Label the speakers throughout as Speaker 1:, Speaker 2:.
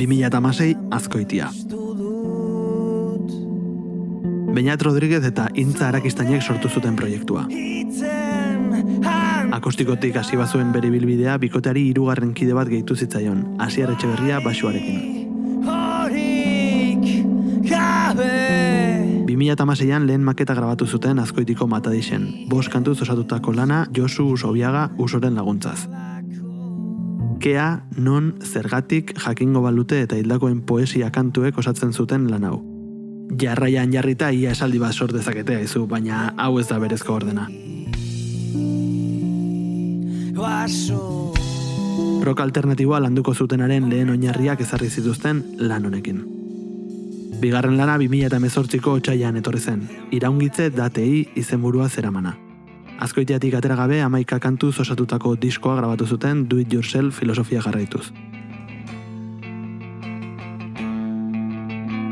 Speaker 1: 2016 Azkoitia. Beñat Rodríguez eta Intza Arakistainek sortu zuten proiektua. Akustikotik hasi bazuen bere ibilbidea, bikoteari 3. kide bat gehitu zitzaion, Asier Etxeberria baxuarekin. 2016an lehen maketa grabatu zuten Azkoitiko Matadixen, 5 kantuz osatutako lana Josu Usobiaga Usoren laguntzaz. Kea, non, zergatik, jakingo balute eta hildakoen poesia kantuek osatzen zuten lan hau. Jarraian jarrita ia esaldi bat sort dezakete aizu, baina hau ez da berezko ordena. Rock alternatiboa landuko zutenaren lehen oinarriak ezarri zituzten lan honekin. Bigarren lana 2018ko otsailean etorri zen, Iraungitze datei izenburua zeramana. Azkoitiatik atera gabe 11 kantuz osatutako diskoa grabatu zuten do it yourself filosofia jarraituz.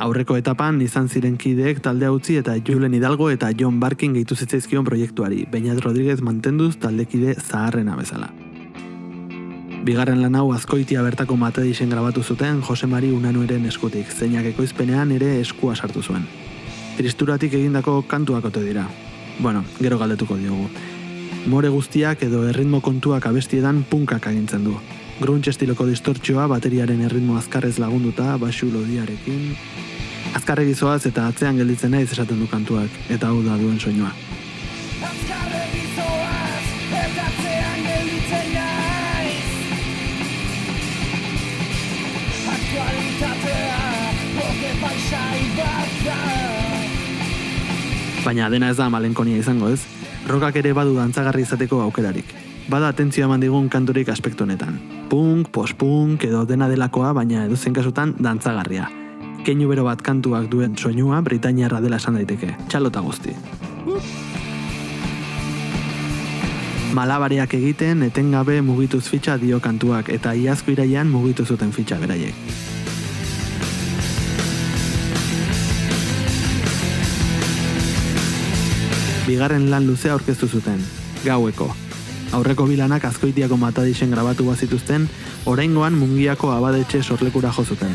Speaker 1: Aurreko etapan izan ziren kideek taldea utzi eta Julen Hidalgo eta Jon Barkin gehitu zitzaizkion proiektuari, Beñat Rodríguez mantenduz taldekide zaharrena bezala. Bigarren lan hau Azkoitia bertako Matadixen grabatu zuten Jose Mari Unanueren eskutik, zeinak ekoizpenean ere eskua sartu zuen. Tristuratik egindako kantuak ote dira. Bueno, gero galdetuko diogu. More guztiak edo erritmo kontuak abestiedan punkak agintzen du. Grunge estiloko distortxoa bateriaren erritmo azkarrez lagunduta, baxu lodiarekin. Azkarregi zoaz eta atzean gelditzen naiz esaten du kantuak, eta hau da duen soinua. Baina dena ez da malenkonia izango ez, rockak ere badu dantzagarri izateko aukerarik. Bada atentzioa eman digun kanturik aspektu honetan. Punk, post-punk edo dena delakoa, baina edozein kasutan dantzagarria. Keinu bero bat kantuak duen soinua britainiarra dela esan daiteke, txalota guzti. Malabareak egiten etengabe mugituz fitxa dio kantuak eta iazko irailean mugitu zuten fitxa beraiek. Bigarren lan luzea aurkeztu zuten, Gaueko. Aurreko bilanak Azkoitiako Matadixen grabatu bazituzten, oraingoan Mungiako Abadetxe sorlekura jo zuten.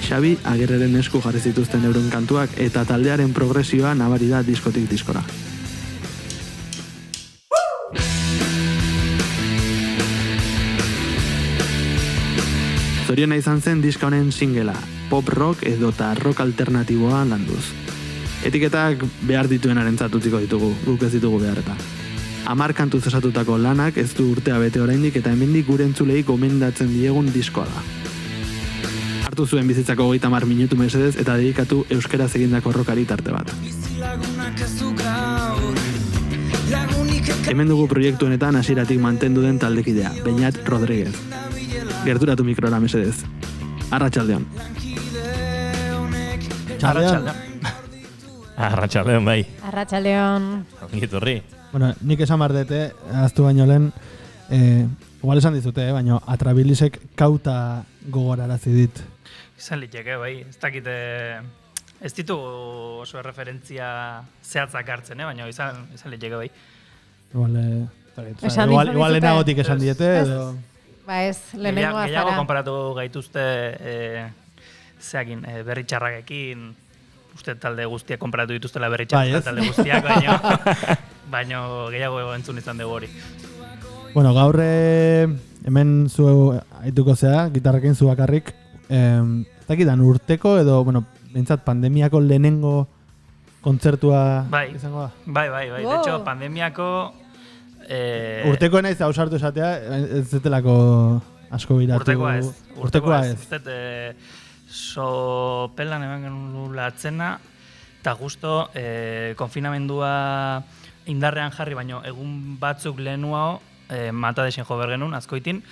Speaker 1: Xabi Agirreren esku jarri zituzten euren kantuak eta taldearen progresioa nabari da diskotik diskora. Zoriona izan zen diska honen singela, pop rock edota rock alternatiboa landuz. Etiketak behar dituenarentzat utziko ditugu, guk ez ditugu behar eta. 10 kantuz osatutako lanak ez du urtea bete oraindik eta hemendik gure entzulei gomendatzen diegun diskoa da. Hartu zuen bizitzako 30 minutu mesedez eta dedikatu euskaraz egindako rockari tarte bat. Hemen dugu proiektu honetan hasieratik mantendu den taldekidea, Beñat Rodríguez. Gerturatu mikrora mesedez. Arratsaldeon.
Speaker 2: Arratsaldeon bai.
Speaker 3: Arratsaldeon.
Speaker 2: Ongitorri.
Speaker 4: Bueno, nik esan bardete, aztu baino lehen, igual esan dizute, baina Atrabilisek kauta gogorarazi dit.
Speaker 5: Izan liteke, bai. Ez dakite, ez ditugu oso referentzia zehatzak hartzen, baina izan liteke, bai.
Speaker 4: Igual lehenagotik esan diete, edo...
Speaker 3: Ba ez, lehenengoa zara.
Speaker 5: Gehiago konparatu gaituzte zeakin, berri txarrakekin, uste talde guztiak konparatu dituztela berri txarrak talde guztiak, baina gehiago entzun izan dugu hori.
Speaker 4: Bueno, gaur hemen zu aituko zea, gitarrekin zu bakarrik, ez dakidan urteko edo, bueno, bentsat pandemiako lehenengo kontzertua izango da?
Speaker 5: Bai. De hecho, pandemiako...
Speaker 4: urteko naiz ausartu esatea, ez zetelako asko biratu.
Speaker 5: Urtekoa ez. Sopelan eman genuen atzena, eta justo konfinamendua indarrean jarri, baino egun batzuk lehenuao Matadexen jo behar genuen, Azkoitin,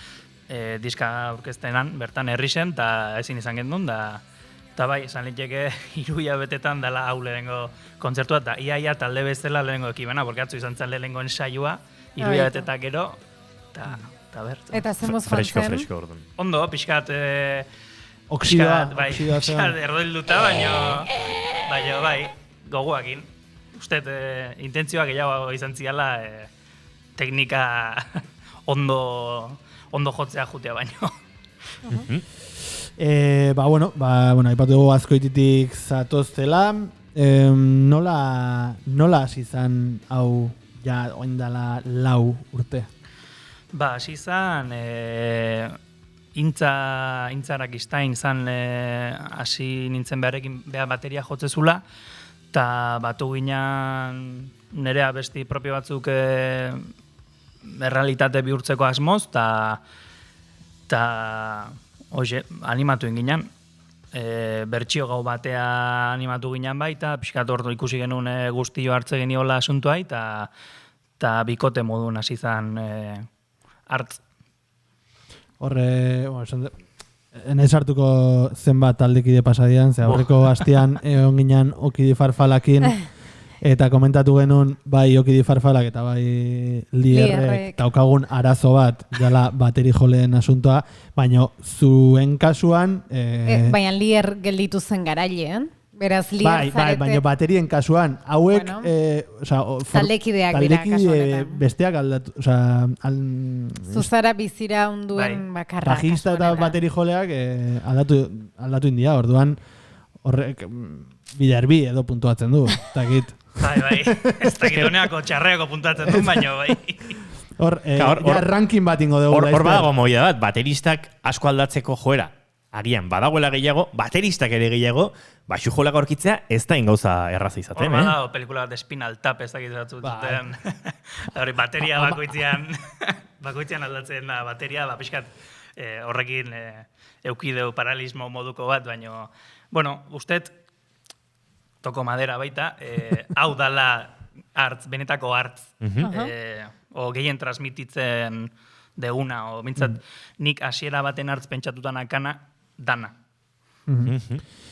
Speaker 5: diska aurkeztenan bertan herrixen, eta ezin izan genuen, eta bai, esan liteke 3 hilabetetan dela hau lehenengo kontzertua, eta ia talde bezala lehenengo ekibena, porque atzu izan zen lehenengo ensaioa, 3 hilabetetak gero, eta ber.
Speaker 3: Eta zemuz jantzen?
Speaker 2: Fresko orduan.
Speaker 5: Ondo, pixkat...
Speaker 4: Oxidoa.
Speaker 5: Pixkat erdoilduta, baina bai, gogoakin. Usted, intentzioa gehiago izan ziala, teknika ondo jotzea jutea baino.
Speaker 4: Aipatu dugu Azkoititik zatoztela, nola hasi izan hau ja oindala 4 urte?
Speaker 5: Hasi izan, intzarak iztain izan hasi nintzen beharekin bateria jotzezula, eta batu ginen nire abesti propio batzuk errealitate bihurtzeko asmoz, eta animatu ginen. Bertsio gau batea animatu ginen baita, pixkat ordu ikusi genuen guztio hartze geniola asuntua, eta bikote modun hasi izan hartz.
Speaker 4: Horre, naiz hartuko zenbat taldekide pasadian, ze aurreko astean egon ginen Okidi Farfalakin, eta komentatu genuen bai Okidi Farfalak eta bai Lierrek daukagun arazo bat, jala bateri joleen asuntoa, baina zuen kasuan...
Speaker 3: Baina Lier gelditu zen garailean. Beraz, Lier zarete...
Speaker 4: baina baterien kasuan, hauek...
Speaker 3: taldekideak dira kasuanetan.
Speaker 4: Besteak aldatu...
Speaker 3: Zuzara bizira unduen bakarra.
Speaker 4: Bajista eta bateri joleak aldatu india, orduan horrek biderbi edo puntuatzen du, takit.
Speaker 5: Bai, ez dakit honeako txarreako puntuatzen du, baina bai.
Speaker 4: Hor, ranking bat ingo dugu.
Speaker 2: Hor badago moia bat, bateristak asko aldatzeko joera. Agian, badagoela gehiago, bateristak ere gehiago, baxu jolak aurkitzea ez da ingauza erraza izaten.
Speaker 5: Hor badago pelikula bat Spinal Tap ez dakit zuten. Bateria bakoitzean aldatzen da bateria, pixkat horrekin eukideu paralismo moduko bat, baina, ustet, toko madera baita, hau dala hartz, benetako hartz, o gehien transmititzen deguna, o mintzat nik hasiera baten hartz pentsatutan akana, dana.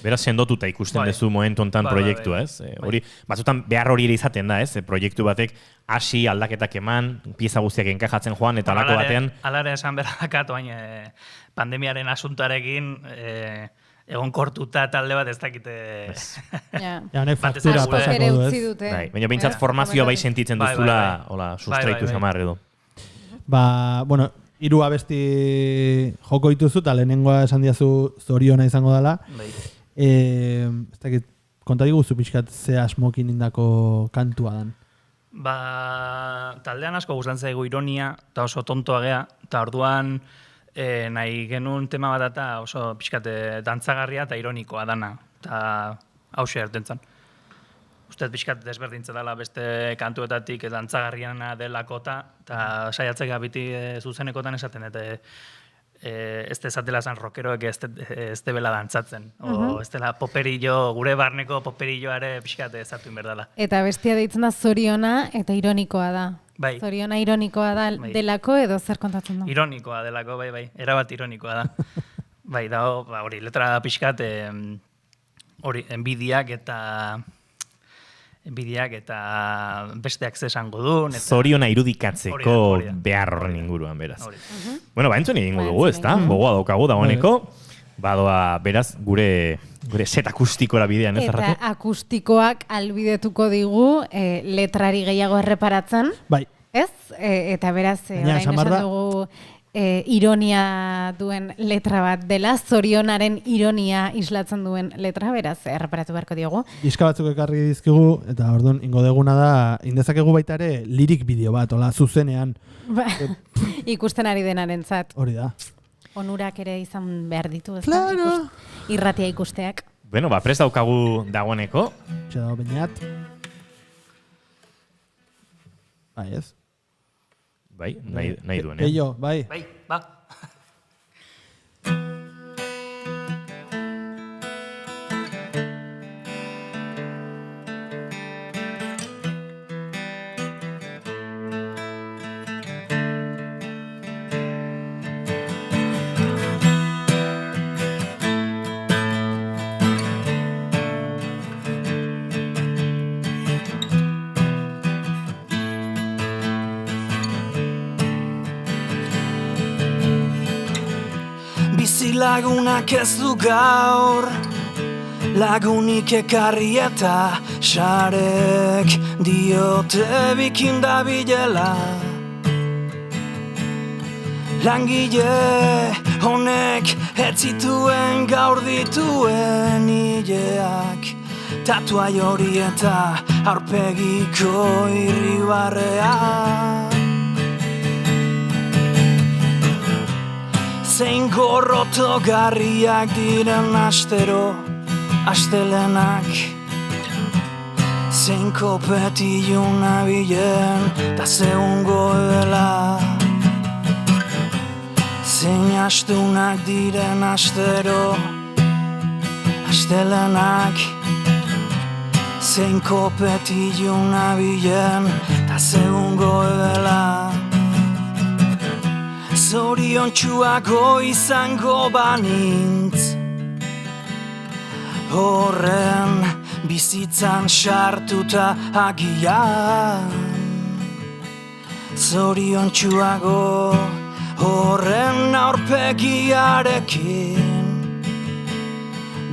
Speaker 2: Beraz, sendotuta ikusten dezu momentu hontan proiektua, ez? Hori, batzutan behar hori ere izaten da, ez? Proiektu batek hasi aldaketak eman, pieza guztiak enkajatzen joan, eta alako batean...
Speaker 5: Alare esan berdakat, pandemiaren asuntarekin... egon kortuta talde bat ez dakite...
Speaker 4: Honek faktura pasako du, ez?
Speaker 2: Baina bintzat formazioa bai sentitzen duzula, sustraitu samar edo.
Speaker 4: Hiru abesti joko dituzu, eta lehenengoa esan diazu zoriona izango dela. Ez dakit, konta diguzu pixkat ze asmokin indako kantua dan.
Speaker 5: Taldean asko gustan zaigu ironia, eta oso tontoa gea, eta orduan... nahi genuen tema bat eta oso pixkat dantzagarria eta ironikoa dana, eta hause ertentzan. Ustez pixkat desberdintza dela beste kantuetatik dantzagarriana delakota, eta saiatzeka biti zuzenekotan esaten, eta ez dezatela zan rockeroek ez debela dantzatzen, o ez dela poperillo, gure barneko poperilloare pixkat ezatu inberdala.
Speaker 3: Eta bestia deitzen da zoriona eta ironikoa da.
Speaker 5: Bai.
Speaker 3: Zoriona ironikoa da delako edo zer kontatzen da?
Speaker 5: Ironikoa delako, bai, erabat ironikoa da. Bai, da hori, letra pixkat, hori, enbidiak eta besteak zesango du.
Speaker 2: Zoriona irudikatzeko behar horren inguruan, beraz. Bueno, entzun egingo dugu, ez da? Gogoa daukagu dagoeneko. Badoa, beraz, gure set akustikora bidean, ez arratu?
Speaker 3: Eta akustikoak albidetuko digu letrari gehiago erreparatzen.
Speaker 4: Bai.
Speaker 3: Ez? Eta beraz, orain esan dugu ironia duen letra bat dela, zorionaren ironia islatzen duen letra, beraz, erreparatu beharko diogu.
Speaker 4: Diska batzuk ekarri dizkigu, eta orduan ingo deguna da, indezakegu baita ere lirik bideo bat, ola, zuzenean.
Speaker 3: Ikusten ari denarentzat.
Speaker 4: Hori da.
Speaker 3: Onurak ere izan behar ditu, ez
Speaker 4: claro.
Speaker 3: Da? Irratia ikusteak.
Speaker 2: Bueno, prest daukagu dagoeneko.
Speaker 4: Txedago bainat. Bai, ez?
Speaker 2: Bai, nahi duenean.
Speaker 4: Peio, bai.
Speaker 5: Bai, ba. Lagunak ez du gaur, lagunik ekarri eta sarek diote bikinda bilela. Langile
Speaker 6: honek ez zituen gaur dituen hileak, tatuai hori eta aurpegiko irribarreak. Zein gorrotogarriak diren astero, astelenak, zein kopetilun nabilen ta zeungo dela. Zein astunak diren astero, astelenak, zein kopetilun nabilen ta zeungo dela. Zoriontsuago izango banintz, horren bizitzan sartuta agian. Zoriontsuago horren aurpegiarekin,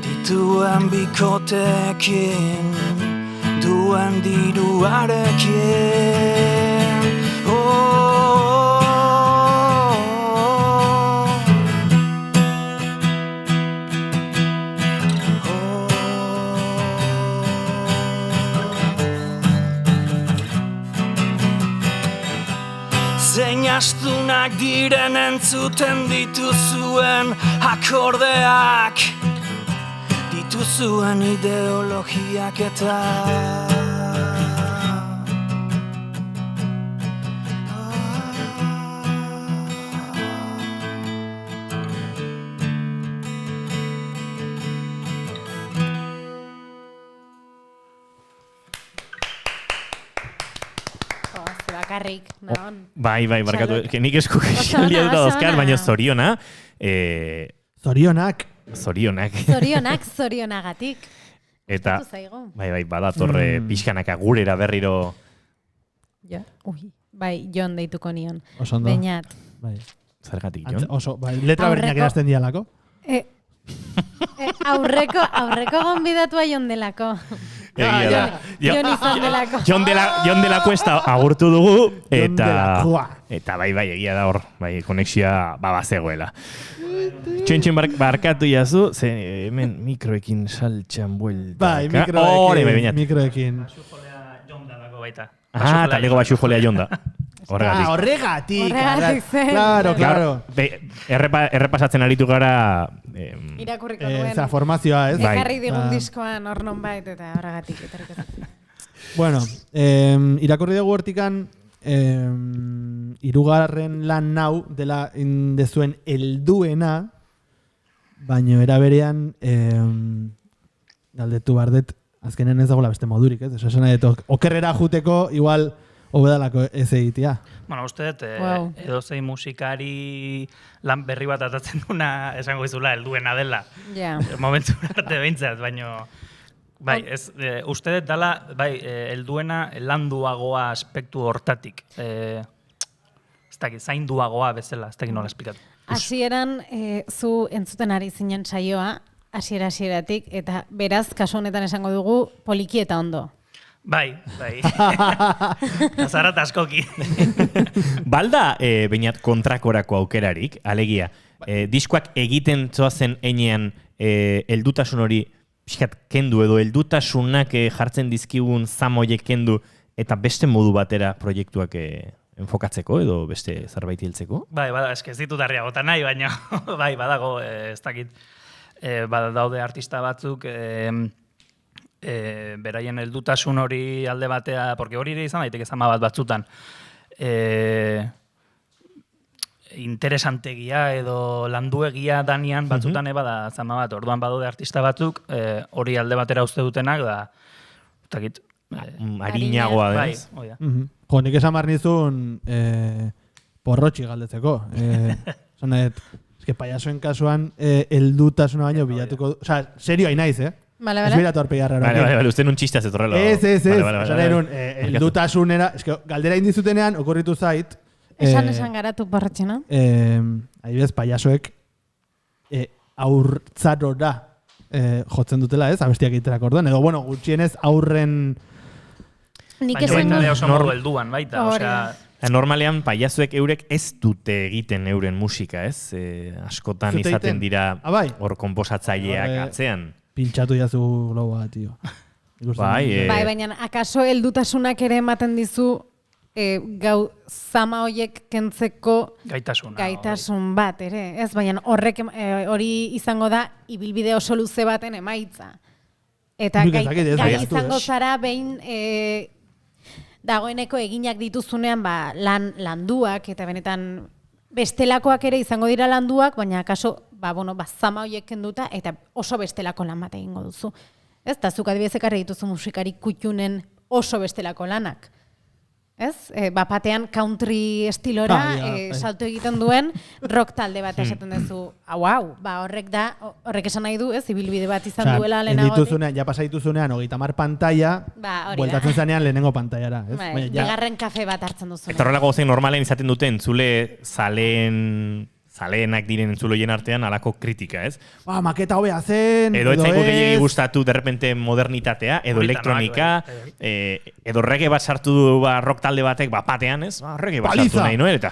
Speaker 6: dituen bikotekin, duen diruarekin. Zein astunak diren entzuten dituzuen akordeak, dituzuen ideologiak eta
Speaker 3: bakarrik, naon.
Speaker 2: Bai, barkatu. Nik esku xalia dut dozkar, baina zoriona.
Speaker 4: Zorionak.
Speaker 3: Zorionagatik.
Speaker 2: Eta, bai, badatorre pixkanaka gurera berriro.
Speaker 3: Ja, bai, Jon deituko nion.
Speaker 4: Osondo.
Speaker 3: Beñat.
Speaker 4: Bai.
Speaker 2: Zergatik, Jon?
Speaker 4: Oso, bai, letra berdinak erazten dialako.
Speaker 3: Aurreko gonbidatua Jon delako. Jon izan delako.
Speaker 2: Jon delako ez da agurtu dugu, eta bai, egia da hor, bai, konexioa bazegoela. Txentxen barkatu jazu, hemen mikroekin saltxan buelta.
Speaker 4: Bai, mikroekin.
Speaker 5: Jon dalako baita.
Speaker 2: Talego batxu jolea Jon da.
Speaker 4: Horregatik.
Speaker 3: Claro.
Speaker 2: Errepasatzen aritu gara...
Speaker 3: Irakurriko duen.
Speaker 4: Formazioa, ez?
Speaker 3: Ekarri digun diskoan hor non bait eta horregatik.
Speaker 4: Bueno, irakurri dugu hortikan hirugarren lan nau dela indezuen helduena, baina era berean galdetu bardet azkenen ez dagoela beste modurik, ez? Esan nahi dut, okerrera juteko igual hobedalako ez egitea.
Speaker 5: Bueno, uste dut, edozein musikari lan berri bat atatzen duna esango izula helduena dela. Momentu arte behintzat, baina... Bai, uste dut dala, helduena landuagoa aspektu hortatik. Ez dakit, zainduagoa bezala, ez dakit nola esplikatu.
Speaker 3: Hasieran zu entzuten ari zinen saioa, hasieratik, eta beraz, kasu honetan esango dugu, poliki eta ondo.
Speaker 5: Bai. Azarat askoki.
Speaker 2: Balda, bainat kontrakorako aukerarik, alegia, diskoak egiten zoazen einean heldutasun hori pixkat kendu edo heldutasunak jartzen dizkigun zamoiek kendu eta beste modu batera proiektuak enfokatzeko edo beste zerbait hiltzeko?
Speaker 5: Bai, ez ditut arriagota nahi, baina bai, badago, ez dakit, daude artista batzuk, beraien heldutasun hori alde batea, porque hori ere izan daiteke zama bat batzutan, interesantegia edo landuegia danian batzutan bada zama bat, orduan badaude artista batzuk, hori alde batera uste dutenak, da, utakit,
Speaker 2: arinagoa denez.
Speaker 5: Bai,
Speaker 4: Jo, nik esan nizun porrotxi galdetzeko. Payasoen kasuan heldutasuna baino bilatuko, oza, serioa inaiz,
Speaker 3: Vale.
Speaker 4: Ez biratu arpegi arraro.
Speaker 2: Vale, uste nun txistea zetorrela.
Speaker 4: Ez. Heldutasunera, galdera indizutenean, okurritu zait.
Speaker 3: Esan garatu porrotxena.
Speaker 4: Adibidez, payasoek aurtzarora jotzen dutela, ez? Abestiak egiterak orduan. Edo, bueno, gutxienez aurren...
Speaker 5: Baina baita oso modu helduan, baita.
Speaker 2: Normalean, paiazuek eurek ez dute egiten euren musika, ez? Askotan
Speaker 4: Zute
Speaker 2: izaten
Speaker 4: egiten?
Speaker 2: dira
Speaker 4: Bai.
Speaker 2: hor konposatzaileak atzean.
Speaker 4: Pintxatu jazu globoa, tio.
Speaker 2: Bai,
Speaker 3: Bai, baina akaso heldutasunak ere ematen dizu gau zama hoiek kentzeko gaitasun bat ere, ez? Baina horrek hori izango da ibilbide oso luze baten emaitza. Eta gai izango zara behin dagoeneko eginak dituzunean landuak eta benetan bestelakoak ere izango dira landuak, baina akaso zama hoiek kenduta eta oso bestelako lan bat egingo duzu. Ez, eta zuk adibidez ekarri dituzu musikari kutxunen oso bestelako lanak. Ez? Bapatean country estilora salto egiten duen rock talde bat esaten duzu. Horrek esan nahi du, ez? Ibilbide bat izan duela lehenagotik.
Speaker 4: Ja pasa dituzunean, 30 pantalla, bueltatzen zanean lehenengo pantailara.
Speaker 3: Bigarren kafe bat hartzen duzunean.
Speaker 2: Eta horrelako gozen normalen izaten dute entzule zaleenak diren entzuloien artean alako kritika, ez?
Speaker 4: Maketa hobea zen,
Speaker 2: edo ez zaigu gehiagi gustatu derrepente modernitatea, edo elektronika, edo reggae bat sartu du rock talde batek batean, ez? Reggae bat sartu nahi noen, eta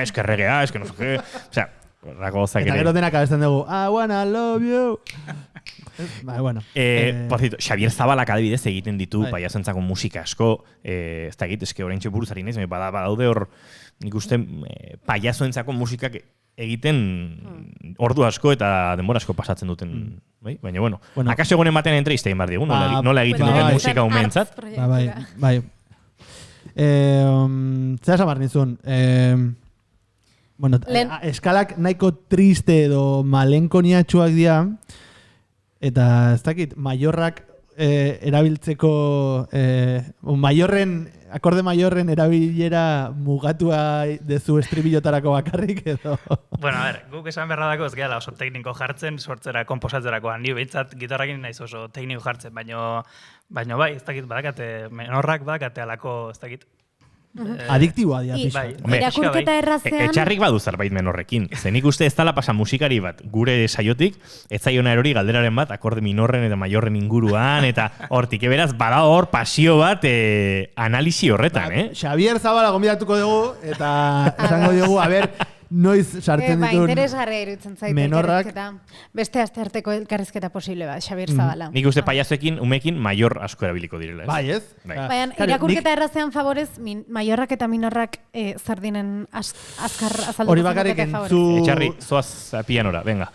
Speaker 2: eske reggaea, eske no sé qué. Osea, horrako gozak ere.
Speaker 4: Eta gero denak abesten dugu, I wanna love you. Bueno.
Speaker 2: Por cierto, Xavier Zabalak adibidez egiten ditu paiazentzako musika asko, ez da egit, eske oraintxe buruzari naiz, badaude hor, nik uste paiazoentzako musikak egiten ordu asko eta denbora asko pasatzen duten. Baina, bueno, akaso egonen batean entrevista egin behar digu, nola egiten duten musika umeentzat.
Speaker 4: Bai. Zera esan nizun, eskalak nahiko triste edo malenkoniatxuak dira, eta ez dakit, maiorrak erabiltzeko, akorde maiorren erabilera mugatua dezu estribillotarako bakarrik edo...
Speaker 5: Bueno, a ver, guk esan berradako ez gehala oso tekniko jartzen, sortzera, komposatzerakoan. Ni behintzat gitarrakin naiz oso tekniko jartzen, baina bai, ez dakit, badakate, menorrak badakate alako, ez dakit.
Speaker 4: Adiktiboa dia pixka.
Speaker 3: Irakurketa errazean...
Speaker 2: Etxarrik badu zerbait menorrekin. Zenik uste ez dala pasa musikari bat gure saiotik, ez zaiona erori galderaren bat, akorde minorren eta maiorren inguruan, eta hortik, beraz, bada hor pasio bat analisi horretan,
Speaker 4: Xavier Zabala gonbidatuko dugu, eta esango diogu, a ber, noiz sartzen ditun
Speaker 3: interesgarria iruditzen zait
Speaker 4: menorrak.
Speaker 3: Beste astearteko elkarrizketa posible bat, Xavier Zabala.
Speaker 2: Nik uste paiazoekin, umekin, maior asko erabiliko direla.
Speaker 4: Bai, ez?
Speaker 3: Baina, irakurketa errazean favorez, maiorrak eta minorrak zerdinen azkar azaldu.
Speaker 4: Hori bakarrik entzu...
Speaker 2: Etxarri, zoaz pianora, venga.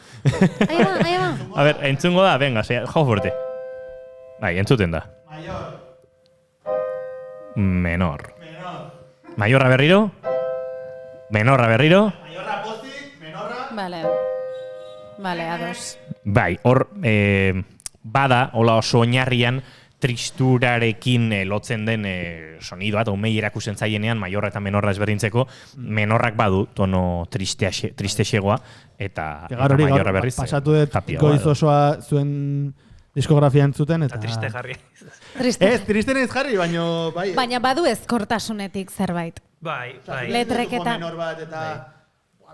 Speaker 3: Aia ba.
Speaker 2: A ver, entzungo da, venga, jau fuerte. Bai, entzuten da. Menor. Maiorra berriro. Menorra berriro.
Speaker 4: Maiorra pozik, menorra...
Speaker 3: Vale, ados.
Speaker 2: Bai, hor bada, hola oso oinarrian, tristurarekin lotzen den sonidoa, eta umei erakusten zaienean, maiorra eta menorra ezberdintzeko, menorrak badu, tono tristexegoa, eta maiorra berriz.
Speaker 4: Pasatu dut, goiz osoa zuen diskografia entzuten, eta...
Speaker 5: Triste jarri.
Speaker 4: Triste naiz jarri,
Speaker 3: baina badu ezkortasunetik zerbait.
Speaker 5: Bai.
Speaker 3: Letreketa.
Speaker 4: Menor bat eta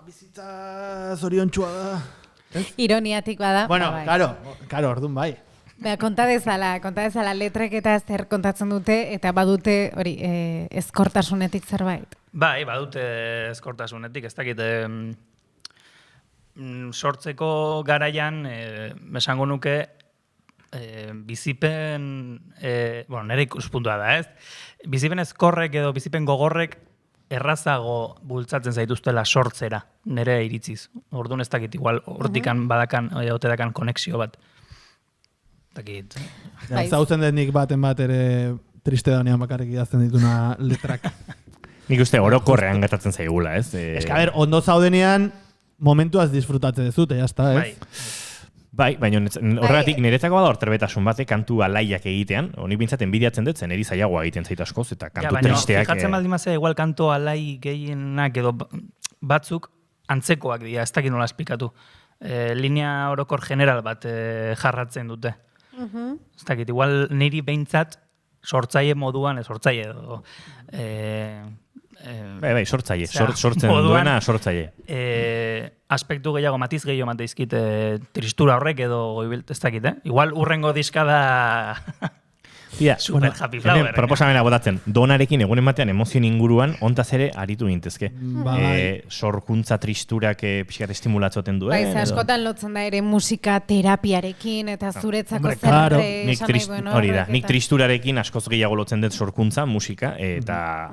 Speaker 4: bizitza zoriontxua da.
Speaker 3: Ironiatik bada.
Speaker 4: Bueno, karo, orduan bai.
Speaker 3: Konta dezala letreketa zer kontatzen dute eta badute hori ezkortasunetik zerbait.
Speaker 5: Bai, badute ezkortasunetik, ez dakit sortzeko garaian esango nuke bizipen nire ikuspuntua da, ez? Bizipen ezkorrek edo bizipen gogorrek errazago bultzatzen zaituztela sortzera, nire iritziz. Orduan ez dakit, igual hortikan badakan, ote dakan konexio bat. Dakit.
Speaker 4: Zautzen dut nik baten bat ere triste danean bakarrik idazten dituna letrak.
Speaker 2: Nik uste orokorrean gertatzen zaigula, ez?
Speaker 4: Ez que, a ber, ondo zaudenean momentuaz disfrutatzen dezute, jazta, ez?
Speaker 2: Bai, baina horregatik niretzako bada horterbetasun bate kantu alaiak egitean, honi bintzaten bideatzen dut, zen eri zailagoa egiten zait askoz, eta kantu tristeak...
Speaker 5: Fijatzen baldin mazera, igual kantu alai gehienak edo batzuk antzekoak dira, ez dakit nola esplikatu. Linea orokor general bat jarratzen dute. Ez dakit, igual niri behintzat sortzaile moduan, sortzaile edo...
Speaker 2: Bai, sortzaile, sortzen duena sortzaile.
Speaker 5: Aspektu gehiago, matiz gehiago tristura horrek edo ez dakit, Igual urrengo diska da...
Speaker 2: Tira,
Speaker 5: Super happy flower.
Speaker 2: hemen proposamena botatzen. Donarekin egunen batean emozioen inguruan ontaz ere aritu gintezke. Sorkuntza tristurak pixkat estimulatzoten duen.
Speaker 3: Bai, askotan lotzen da ere musika terapiarekin eta zuretzako
Speaker 4: hombre, claro.
Speaker 2: Nik tristurarekin askoz gehiago lotzen dut sorkuntza, musika, eta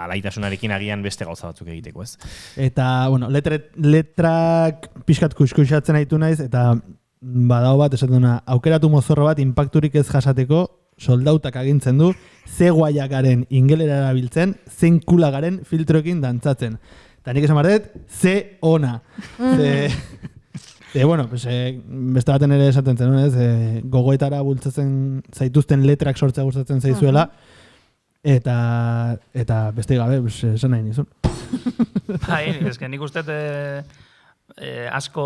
Speaker 2: alaitasunarekin agian beste gauza batzuk egiteko, ez?
Speaker 4: Eta, bueno, letrak pixkat kuskusatzen aitu naiz, eta badao bat, esaten duna, aukeratu mozorro bat, impacturik ez jasateko, soldautak agintzen du, ze guaiakaren ingelera erabiltzen, zein kulagaren filtroekin dantzatzen. Eta nik esan barret, ze ona. Bueno, pues, beste baten ere esaten zen, ez? Gogoetara bultzatzen zaituzten letrak sortzea gustatzen zaizuela, eta beste gabe, pues, esan nahi nizun.
Speaker 5: Bai, eske nik uste asko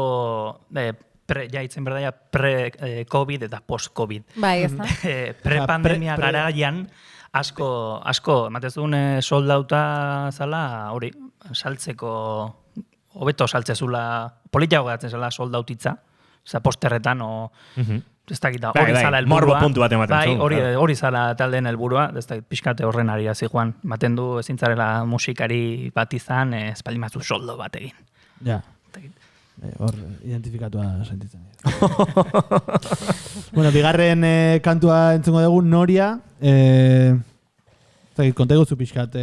Speaker 5: jaitzen berdaia pre-COVID eta post-COVID.
Speaker 3: Bai, ez da.
Speaker 5: Pre-pandemia garaian asko, ematezun soldauta zala, hori, saltzeko, hobeto saltzezula, politiago gatzen zela soldautitza, oza, posterretan, ez dakit, hori zala helburua.
Speaker 2: Morbo puntu bat ematen
Speaker 5: bai,
Speaker 2: zuen.
Speaker 5: hori zala taldeen helburua, ez dakit, pixkate horren ari hazi joan. Ematen du ezintzarela musikari bat izan, espaldi matzu soldo bat egin.
Speaker 4: Ja. Hor, identifikatua sentitzen. Bueno, bigarren kantua entzungo dugu, Noria. Konta eguzu pixkat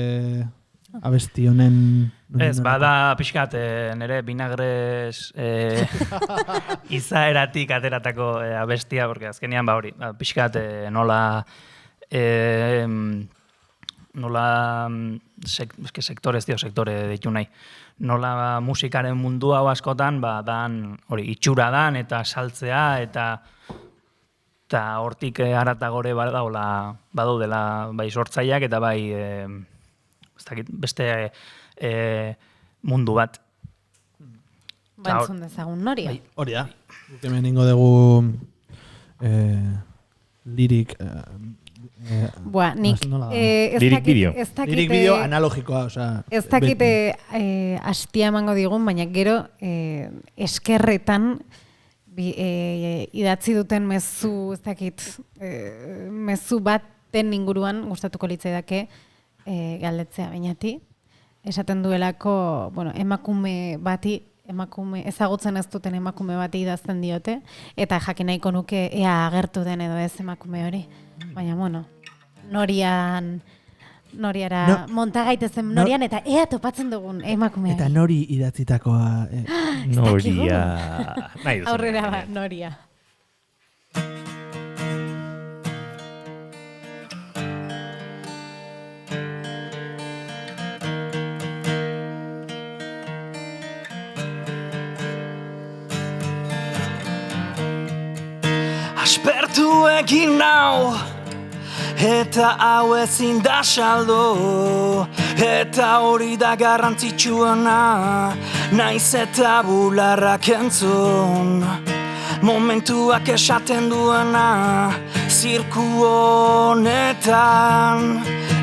Speaker 4: abesti honen...
Speaker 5: Ez, bada pixkat nire binagres izaeratik ateratako abestia, porque azkenean ba hori, pixkat nola sektore ditu nahi. Nola musikaren mundu hau askotan, dan hori itxura dan eta saltzea eta hortik haratagore badaudela bai sortzaileak eta bai beste mundu bat.
Speaker 3: Bantzun dezagun Noria.
Speaker 4: Hori da. Hemen ingo dugu lirik...
Speaker 3: nik
Speaker 2: Lirik bideo.
Speaker 4: Lirik bideo analogikoa, osea...
Speaker 3: Ez dakite hastia emango digun, baina gero eskerretan idatzi duten mezu, ez dakit, mezu baten inguruan gustatuko litzaidake galdetzea bainati. Esaten duelako, bueno, emakume ezagutzen ez duten emakume bati idazten diote, eta jakin nahiko nuke ea agertu den edo ez emakume hori. Baina, bueno, Noriara monta gaitezen Norian, eta ea topatzen dugun emakume hori.
Speaker 4: Eta Nori idatzitakoa...
Speaker 2: Noria...
Speaker 3: Aurrera ba, Noria.
Speaker 6: Aspertu egin nau, eta hau ezin da saldo, eta hori da garrantzitsuena, naiz eta bularrak entzun. Momentuak esaten duena, zirku honetan,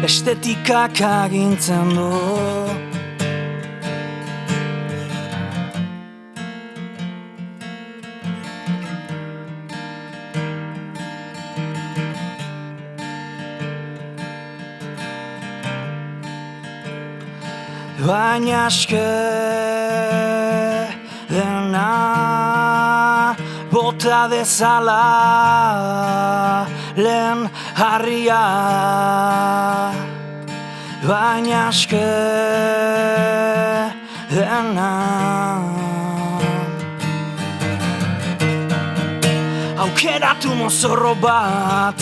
Speaker 6: estetikak agintzen du. Baina aske dena bota dezala lehen harria. Baina aske dena aukeratu mozorro bat,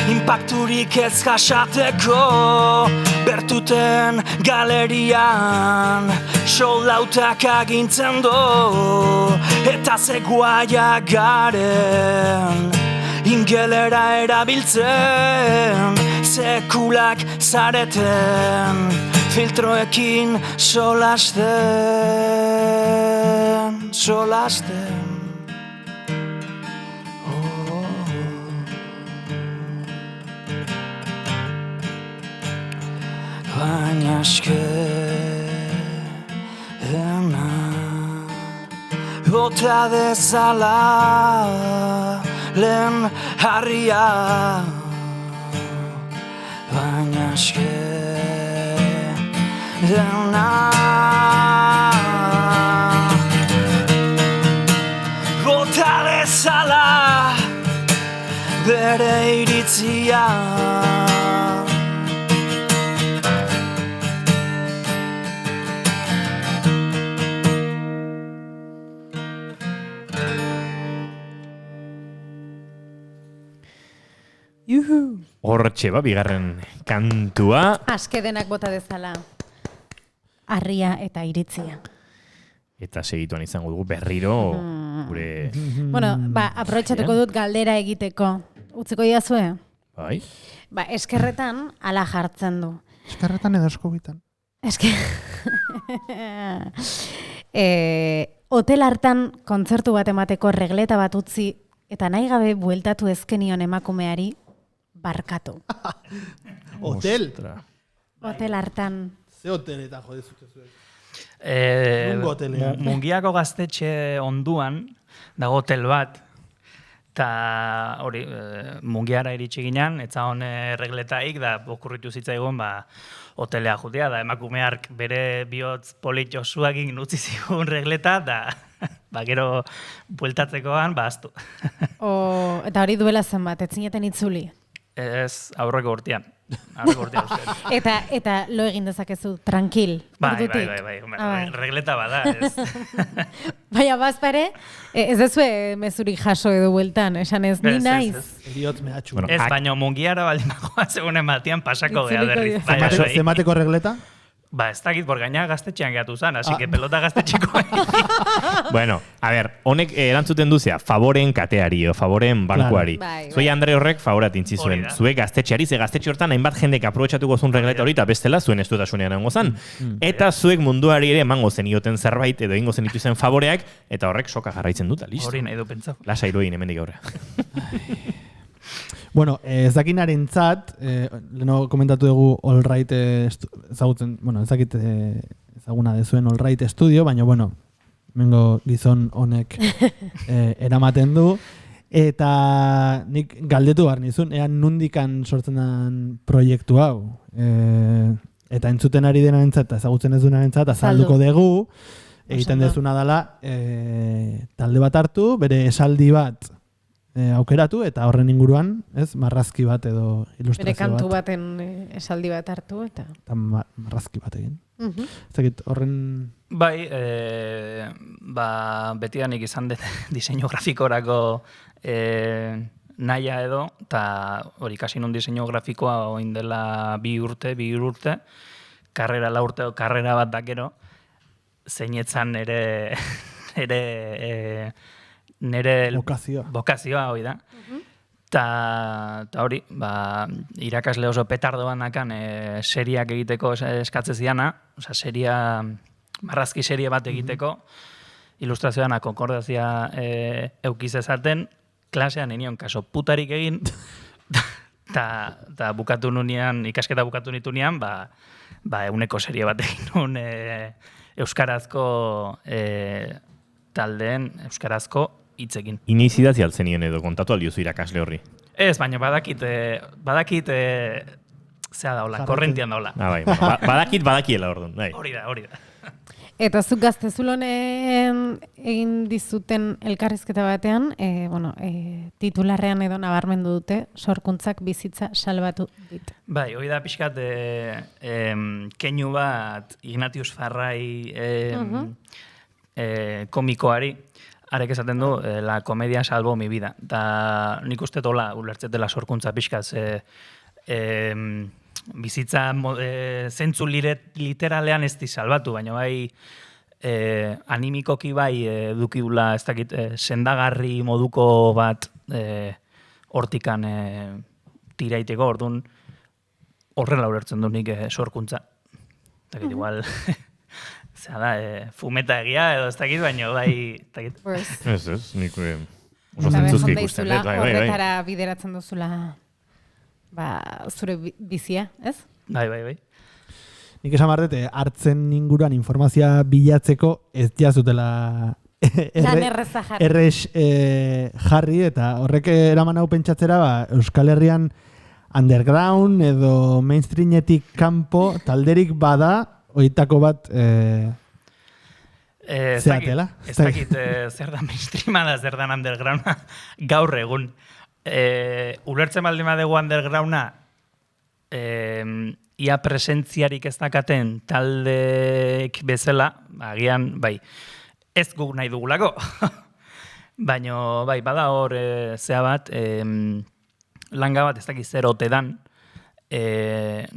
Speaker 6: impacturik ez jasateko, bertuten galerian soldautak agintzen du, eta ze guaia garen ingelera erabiltzen, sekulak zareten filtroekin solasten. Baina aske dena bota dezala lehen harria. baina eske dena bota dezala bere iritzia.
Speaker 2: Hortxe bigarren kantua.
Speaker 3: Askedenak bota dezala. Harria eta iritzia.
Speaker 2: Eta segituan izango dugu berriro gure...
Speaker 3: Bueno, aprobetxatuko dut galdera egiteko. Utziko diazue?
Speaker 2: Bai.
Speaker 3: Eskerretan ala jartzen du.
Speaker 4: Eskerretan edo eskubitan.
Speaker 3: Hotel hartan kontzertu bat emateko regleta bat utzi eta nahi gabe bueltatu ezkenion emakumeari barkatu.
Speaker 4: Hotel?
Speaker 3: Hotel hartan.
Speaker 4: Ze hoteletan jodezute zuek?
Speaker 5: Mungiako gaztetxe onduan, dago hotel bat, eta hori, Mungiara iritsi ginen, etza hon regletaik, da okurritu zitzaigun, hotelea jutea, da emakumeark bere bihotz polit josuakin utzi zigun regleta, da gero bueltatzekoan, aztu.
Speaker 3: Eta hori duela zenbat, ez zineten itzuli?
Speaker 5: Ez, aurreko urtean.
Speaker 3: Eta lo egin dezakezu, tranquil.
Speaker 5: Bai, regleta bada.
Speaker 3: Baina bazpare, ez dezue mezurik jaso edo bueltan, esan ez, ni naiz.
Speaker 4: Eriotz mehatxu.
Speaker 5: Ez, baina Mungiara baldin bagoa segun ematean pasako geha berriz.
Speaker 4: Zemateko regleta?
Speaker 5: Ez dakit, por gaina gaztetxean gehatu zan, así que pelota gaztetxeko.
Speaker 2: Bueno, a ver, honek erantzuten duzea, favoren kateari o favoren bankuari. Zuei Andre horrek favorat intzi zuen. Zuek gaztetxeari, ze gaztetxe hortan hainbat jendek aprobetxatuko zuen regleta hori, eta bestela zuen estutasunean egongo zan. Eta zuek munduari ere emango zenioten zerbait, edo egingo zenitu zen favoreak, eta horrek soka jarraitzen duta, listo.
Speaker 5: Hori nahi du pentsa.
Speaker 2: Lasa iruin, hemendik aurre.
Speaker 4: Bueno, ez dakinaren zat, leno komentatu dugu All Right ezagutzen, bueno, ez dakit ezaguna dezuen All Right Studio, baina, bueno, mengo gizon honek eramaten du, eta nik galdetu behar nizun, ean nundikan sortzen den proiektu hau, eta entzuten ari denaren zat, eta ezagutzen ez duenaren zat, azalduko dugu, egiten dezuna dela, talde bat hartu, bere esaldi bat, aukeratu eta horren inguruan, ez, marrazki bat edo ilustrazio bat.
Speaker 3: Bere kantu baten esaldi bat hartu eta
Speaker 4: marrazki bat egin. Ezakit horren...
Speaker 5: Bai, betidanik izan dut diseinu grafikorako nahia edo, eta hori kasi nun diseinu grafikoa oin dela bi urte, karrera la urte, karrera bat dakero, zeinetzan nire bokazioa hori da. Eta hori, irakasle oso petardoan nakan seriak egiteko eskatzez diana, marrazki serie bat egiteko, ilustrazioana konkordazia eukiz ezaten, klasean enion kaso putarik egin, eta bukatu nunean, ikasketa bukatu nitu nean, eguneko serie bat egin nun euskarazko taldeen, euskarazko hitzekin.
Speaker 2: Iniz idatzi altzenien edo kontatu aldiozu irakasle horri?
Speaker 5: Ez, baina badakit zea daula, korrentian daula.
Speaker 2: Bai, badakiela orduan.
Speaker 5: Hori da.
Speaker 3: Eta zuk Gaztezulonen egin dizuten elkarrizketa batean, titularrean edo nabarmendu dute, sorkuntzak bizitza salbatu dit.
Speaker 5: Bai, hori da pixkat keinu bat Ignatius Farrai komikoari, arek esaten du, la komedia salvo mi vida. Da nik uste tola ulertzetela sorkuntza pixkat, bizitza zentzu literalean ez di salbatu, baina bai animikoki bai dukidula, ez dakit, sendagarri moduko bat hortikan tiraiteko, orduan horrela ulertzen du nik sorkuntza. Eta igual... Zea da, fumeta egia edo ez dakit, baina bai...
Speaker 2: Ez, nik oso zentzuzki ikusten.
Speaker 3: Horretara bideratzen duzula zure bizia, ez?
Speaker 5: Bai.
Speaker 4: Nik esan bardete, hartzen inguruan informazioa bilatzeko ez jazutela errez jarri, eta horrek eraman hau pentsatzera Euskal Herrian underground edo mainstreametik kanpo talderik bada, oitako bat zeatela.
Speaker 5: Ez dakit zer da mainstreama da, zer da undergrounda gaur egun. Ulertzen baldin badegu undergrounda, ia presentziarik ez dakaten taldeek bezala, agian, bai, ez guk nahi dugulako. Baina, bai, bada hor zea bat, langa bat ez dakit zer ote dan,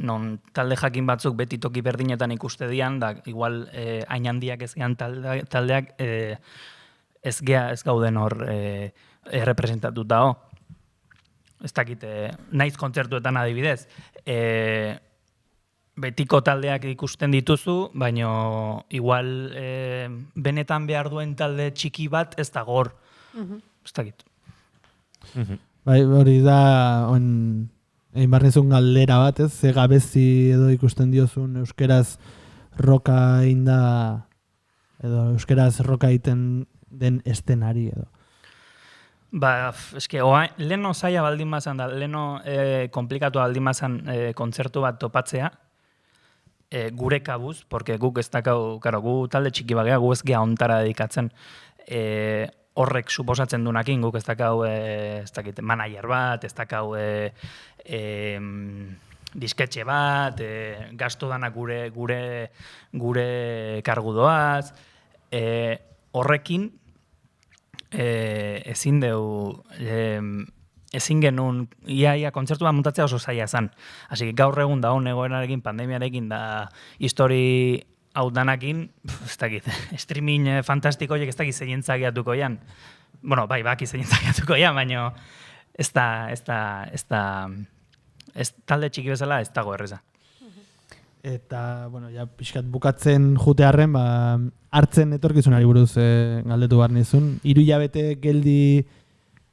Speaker 5: non talde jakin batzuk beti toki berdinetan ikuste dian, da igual hain handiak ez gehan taldeak ez gauden hor errepresentatuta ho. Ez dakit, naiz kontzertuetan adibidez, betiko taldeak ikusten dituzu, baina igual benetan behar duen talde txiki bat ez da gor. Ez dakit.
Speaker 4: Bai, hori da, egin barnezun galdera bat, ez? Ze gabezi edo ikusten diozun euskeraz roka inda, edo euskeraz roka egiten den estenari edo.
Speaker 5: Ba, eske, leno zaila baldin bazan da, leno komplikatu baldin bazan kontzertu bat topatzea, gure kabuz, porque guk ez dakau, karo, gu talde txiki bagea, gu ez gea ontara dedikatzen, horrek suposatzen dunakin, guk ez dakau, ez dakit, manager bat, ez dakau disketxe bat, gasto danak gure kargu doaz, horrekin, ezin genuen, ia kontzertu bat montatzea oso zaila zen. Así que gaur egun da hon egoerarekin, pandemiarekin, da histori hau danakin, ez dakit, streaming fantastiko horiek ez dakit zein zagiatuko jan. Bueno, bai, baki zein zagiatuko jan, baina ez talde txiki bezala ez dago erreza.
Speaker 4: Eta, bueno, ja pixkat bukatzen jutearren, ba, hartzen etorkizunari buruz galdetu behar nizun. 3 hilabete geldi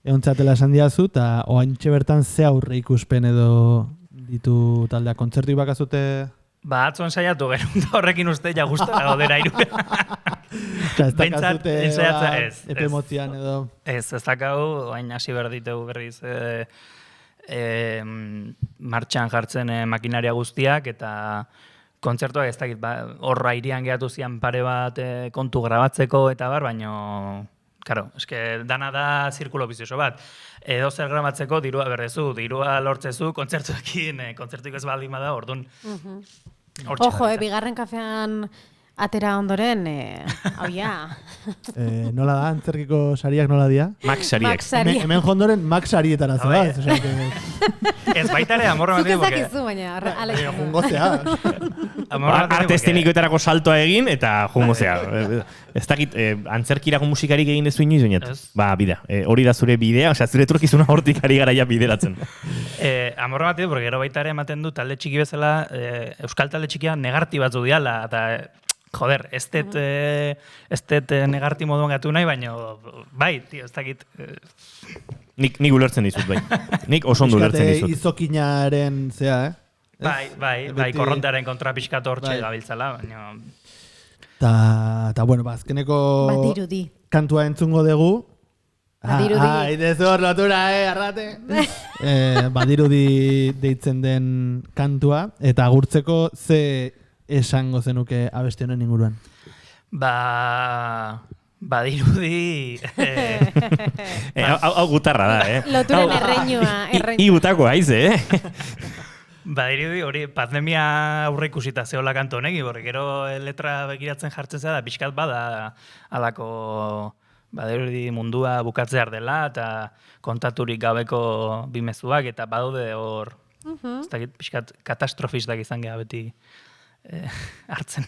Speaker 4: egontzatela esan diazu, eta oaintxe bertan ze aurre ikuspen edo ditu taldea kontzertu bakazute?
Speaker 5: Ba, atzon saiatu gerun da horrekin uste ja guztara gaudera irura.
Speaker 4: Ez dakazute epe motzian edo?
Speaker 5: Ez dakau, hain hasi berditeu berriz martxan jartzen makinaria guztiak, eta kontzertuak ez dakit, hor airian gehatu zian pare bat kontu grabatzeko eta bar, baino, karo, eske dana da zirkulo bizioso bat. Edo zer grabatzeko dirua berdezu, dirua lortzezu, kontzertuekin, kontzertuik ez baldin bada, orduan.
Speaker 3: Ojo, bigarren kafean atera ondoren, hau ja.
Speaker 4: Nola da, antzerkiko sariak nola dia?
Speaker 2: Max sariak.
Speaker 4: Hemen jondoren Max sarietara zoaz.
Speaker 5: Ez baitare amorra
Speaker 3: matik. Zuk ezakizu, baina, ala izan.
Speaker 4: Jungozea.
Speaker 2: Arte eszenikoetarako saltoa egin, eta jungozea. Ez dakit, antzerkirako musikarik egin dezu inoiz oinat. Ba, bida. Hori da zure bidea, osea, zure turkizuna hortik ari garaia bideratzen.
Speaker 5: Amorra matik, porque gero baitare ematen du talde txiki bezala, euskal talde txikia negarti batzu diala, eta joder, ez dut negarti moduan gatu nahi, baina bai, tio, ez dakit.
Speaker 2: Nik ulertzen dizut, bai. Nik oso ondo ulertzen dizut.
Speaker 4: Izokinaren zea,
Speaker 5: Bai, korrontearen kontra pixkatu hortxe gabiltzala, baina...
Speaker 4: Ta bueno, azkeneko kantua entzungo dugu.
Speaker 3: Badirudi.
Speaker 4: Idezu hor lotura, arrate. Badirudi deitzen den kantua, eta agurtzeko ze esango zenuke abesti honen inguruan?
Speaker 5: Badirudi...
Speaker 2: Hau gutarra da,
Speaker 3: Loturen erreinua.
Speaker 2: Igutako haize,
Speaker 5: Badirudi hori pandemia aurre ikusita zehola kanto honegi, borre gero letra begiratzen jartzen zera, pixkat bada alako badirudi mundua bukatzear dela, eta kontaturik gabeko bimezuak, eta badaude hor, ez dakit pixkat katastrofistak izan geha beti hartzen.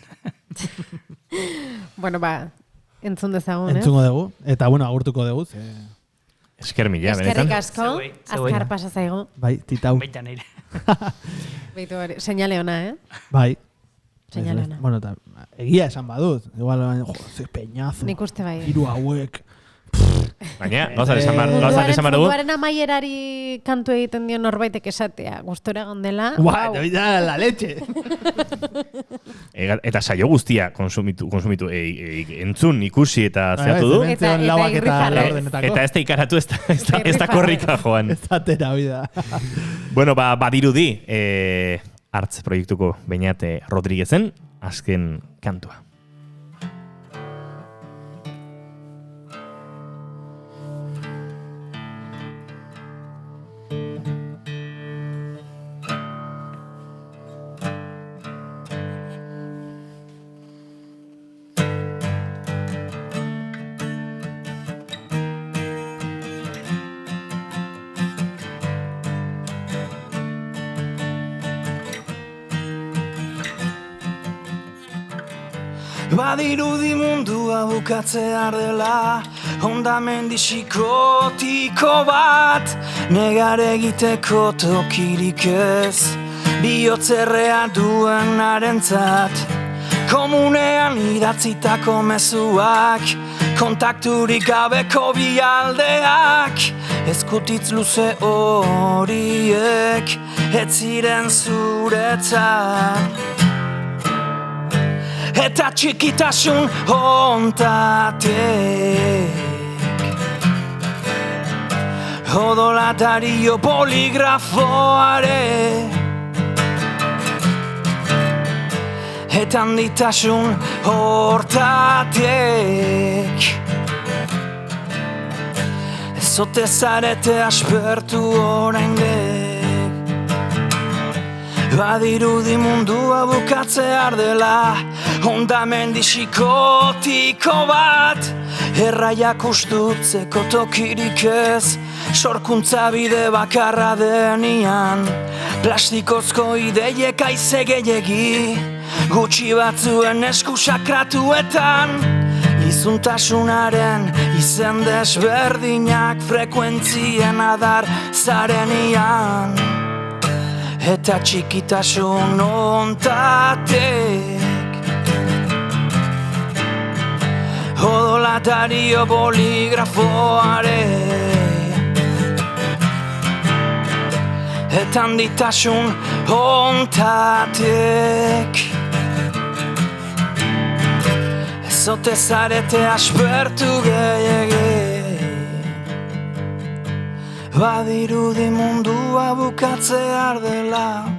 Speaker 3: Bueno, entzun dezagun,
Speaker 4: entzungo dugu, eta bueno, agurtuko dugu.
Speaker 2: Esker mila, benetan.
Speaker 3: Eskerrik asko, azkar pasa zaigu.
Speaker 4: Bai, titau.
Speaker 5: Baita nire.
Speaker 3: Beitu bari, señale ona,
Speaker 4: Bai.
Speaker 3: Señale ona.
Speaker 4: Bueno, egia esan badut. Igual, ze peñazo.
Speaker 3: Nik uste bai.
Speaker 4: 3 hauek.
Speaker 2: Baina, gauzat esan behar dugu.
Speaker 3: Munduaren amaierari kantu egiten dio norbaitek esatea. Gustora gondela.
Speaker 4: Guau, da la leche.
Speaker 2: Eta saio guztia konsumitu entzun, ikusi eta zeatu du.
Speaker 3: Eta
Speaker 4: laurdenetako.
Speaker 2: Eta ez da ikaratu, ez da korrika joan.
Speaker 4: Ez atera, oida.
Speaker 2: Bueno, badirudi, Artz proiektuko Beñat Rodriguezen azken kantua.
Speaker 6: Badirudi mundua bukatzear dela, hondamendi psikotiko bat, negar egiteko tokirik ez, bihotzerrea duen arentzat. Komunean idatzitako mezuak, kontakturik gabeko bialdeak, ezkutitz luze horiek, ez ziren zuretzat. Eta txikitasun hontatek odolatario poligrafoare eta handitasun hortatek ezote zarete aspertu oraindek. Badirudi mundua bukatzear dela, hondamendi psikotiko bat, erraiak ustutzeko tokirik ez, sorkuntza bide bakarra denian, plastikozko ideiek aize gehiegi, gutxi batzuen esku sakratuetan, izuntasunaren izen desberdinak frekuentzien adar zarenian. Eta txikitasun hontatek odolatario poligrafoare eta handitasun hontatek ezote zarete aspertu gehiegi. Badirudi mundua bukatzear dela,